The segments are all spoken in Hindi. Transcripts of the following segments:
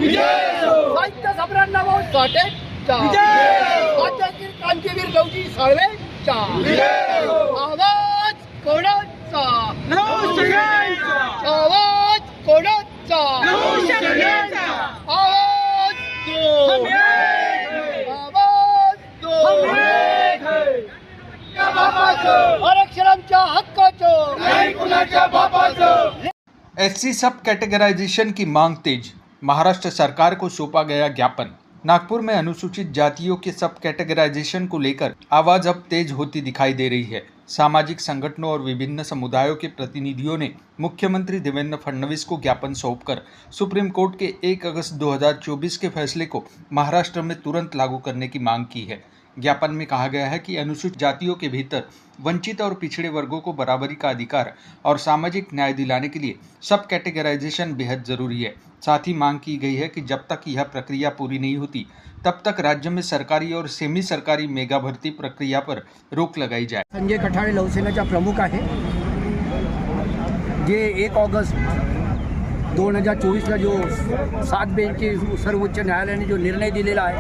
साहित्य सम्राट नामो साठेचा राज्यातील क्रांतीवीर गौजी साळवेंचा आवाज कोणाचा आवाज कोणाचा आवाज आरक्षणाच्या हक्काचं नाही कुणाच्या बापाचं। एससी सब कैटेगराइजेशन की मांग तेज, महाराष्ट्र सरकार को सौंपा गया ज्ञापन। नागपुर में अनुसूचित जातियों के सब कैटेगराइजेशन को लेकर आवाज अब तेज होती दिखाई दे रही है। सामाजिक संगठनों और विभिन्न समुदायों के प्रतिनिधियों ने मुख्यमंत्री देवेंद्र फडणवीस को ज्ञापन सौंपकर सुप्रीम कोर्ट के 1 अगस्त 2024 के फैसले को महाराष्ट्र में तुरंत लागू करने की मांग की है। ज्ञापन में कहा गया है कि अनुसूचित जातियों के भीतर वंचित और पिछड़े वर्गों को बराबरी का अधिकार और सामाजिक न्याय दिलाने के लिए सब कैटेगराइजेशन बेहद जरूरी है। साथ ही मांग की गई है कि जब तक यह प्रक्रिया पूरी नहीं होती तब तक राज्य में सरकारी और सेमी सरकारी मेगा भर्ती प्रक्रिया पर रोक लगाई जाए। संजय कठाळे लवसेनेचा प्रमुख आहे, जे 1 ऑगस्ट 2024 ला जो 7 बेंचचे सर्वोच्च न्यायालयाने जो निर्णय दिलेला आहे,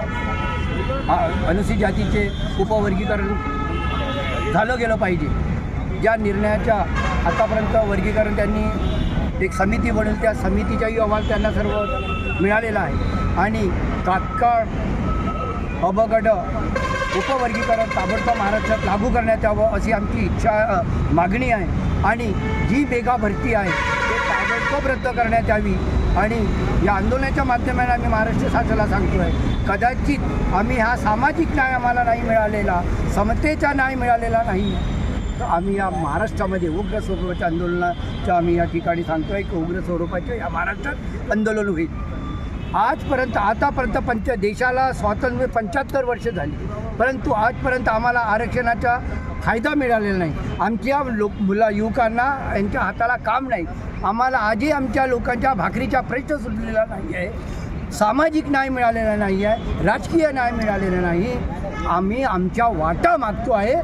अनुसूचित जातीचे उपवर्गीकरण झालं गेलं पाहिजे। ज्या निर्णयाच्या आतापर्यंत वर्गीकरण त्यांनी एक समिती बनवली, त्या समितीचाही अहवाल त्यांना सर्व मिळालेला आहे आणि तात्काळ अबगड उपवर्गीकरण ताबडतोब महाराष्ट्रात लागू करण्यात यावं अशी आमची इच्छा मागणी आहे आणि जी मेगा भरती आहे ते ताबडतोब रद्द करण्यात यावी। आणि या आंदोलनाच्या माध्यमाने आम्ही महाराष्ट्र शासनाला सांगतो आहे, कदाचित आम्ही हा सामाजिक न्याय आम्हाला नाही मिळालेला, समतेचा न्याय मिळालेला नाही, तर आम्ही या महाराष्ट्रामध्ये उग्र स्वरूपाच्या आंदोलनाच्या आम्ही या ठिकाणी सांगतो आहे की उग्र स्वरूपाचे या महाराष्ट्रात आंदोलन होईल। आतापर्यंत देशाला स्वातंत्र्य 75 वर्ष झाली, परंतु आजपर्यंत आम्हाला आरक्षणाचा फायदा मिळालेला नाही। आमच्या युवकांना यांच्या हाताला काम नाही, आम्हाला आजही आमच्या लोकांच्या भाकरीचा प्रश्न सुटलेला नाही आहे, सामाजिक न्याय मिळालेला नाही आहे, राजकीय न्याय मिळालेला नाही। आम्ही आमच्या वाटा मागतो आहे,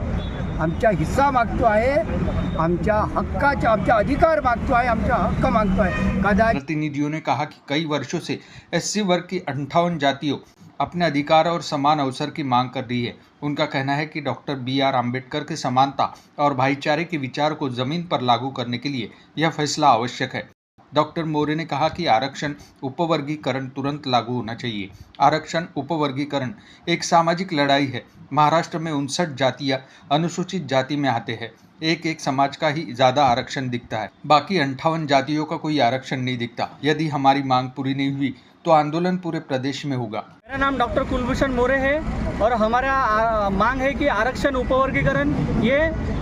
आमचा हिस्सा मागतो आहे, आमच्या हक्काचा आमचा अधिकार मागतो आहे, आमचा हक्क मागतो आहे। प्रतिनिधियों ने कहा कि कई वर्षों से एससी वर्ग की 58 जातियों अपने अधिकार और समान अवसर की मांग कर रही है। उनका कहना है कि डॉक्टर BR अम्बेडकर के समानता और भाईचारे के विचार को जमीन पर लागू करने के लिए यह फैसला आवश्यक है। डॉक्टर मौर्य ने कहा कि आरक्षण उपवर्गीकरण तुरंत लागू होना चाहिए। आरक्षण उपवर्गीकरण एक सामाजिक लड़ाई है। महाराष्ट्र में 59 जातियां अनुसूचित जाति में आते हैं। एक समाज का ही ज़्यादा आरक्षण दिखता है, बाकी 58 जातियों का कोई आरक्षण नहीं दिखता। यदि हमारी मांग पूरी नहीं हुई तो आंदोलन पूरे प्रदेश में होगा। मेरा नाम डॉक्टर कुलभूषण मौर्य है और हमारा मांग है कि आरक्षण उपवर्गीकरण ये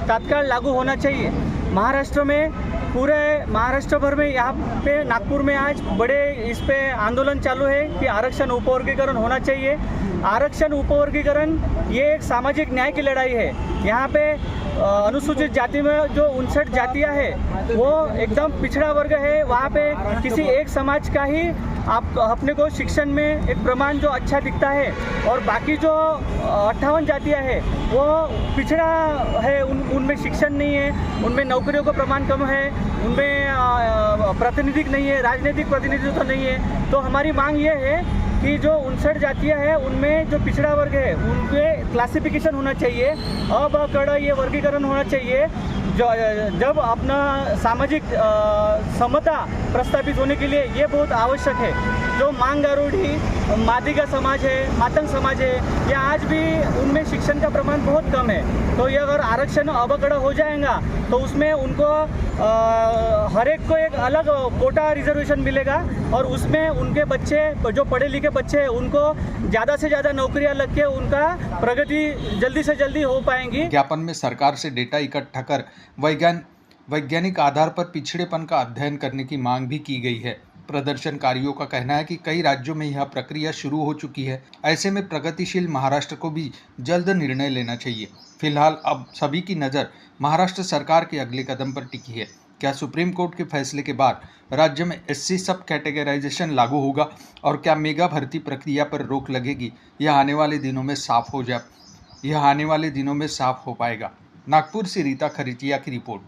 तत्काल लागू होना चाहिए। महाराष्ट्र में पूरे महाराष्ट्र भर में यहाँ पे नागपुर में आज बड़े इस पे आंदोलन चालू है कि आरक्षण उपवर्गीकरण होना चाहिए। आरक्षण उपवर्गीकरण ये एक सामाजिक न्याय की लड़ाई है। यहाँ पे अनुसूचित जाति में जो 59 जातियाँ हैं वो एकदम पिछड़ा वर्ग है। वहाँ पे किसी एक समाज का ही आप अपने को शिक्षण में एक प्रमाण जो अच्छा दिखता है और बाकी जो 58 जातियाँ हैं वो पिछड़ा है, उनमें शिक्षण नहीं है, उनमें नौकरियों का प्रमाण कम है, उनमें प्रातिनिधिक नहीं है, राजनीतिक प्रतिनिधित्व तो नहीं है। तो हमारी मांग ये है कि जो 59 जातियाँ हैं उनमें जो पिछड़ा वर्ग है उनके क्लासिफिकेशन होना चाहिए, अब ये वर्गीकरण होना चाहिए। जब अपना सामाजिक समता प्रस्तापित होने के लिए ये बहुत आवश्यक है। जो मांग गारुड़ी मादिगा समाज है, मातंग समाज है, ये आज भी उनमें शिक्षण का प्रमाण बहुत कम है। तो ये अगर आरक्षण अवकड़ हो जाएगा तो उसमें उनको हर एक को एक अलग कोटा रिजर्वेशन मिलेगा और उसमें उनके बच्चे जो पढ़े लिखे बच्चे हैं उनको ज़्यादा से ज़्यादा नौकरियां लग के उनका प्रगति जल्दी से जल्दी हो पाएंगी। ज्ञापन में सरकार से डेटा इकट्ठा कर वैज्ञानिक आधार पर पिछड़ेपन का अध्ययन करने की मांग भी की गई है। प्रदर्शनकारियों का कहना है कि कई राज्यों में यह प्रक्रिया शुरू हो चुकी है। ऐसे में प्रगतिशील महाराष्ट्र को भी जल्द निर्णय लेना चाहिए। फिलहाल अब सभी की नज़र महाराष्ट्र सरकार के अगले कदम पर टिकी है। क्या सुप्रीम कोर्ट के फैसले के बाद राज्य में एससी सब कैटेगराइजेशन लागू होगा और क्या मेगा भर्ती प्रक्रिया पर रोक लगेगी, यह आने वाले दिनों में साफ हो पाएगा। नागपुर से रीता खरीटिया की रिपोर्ट।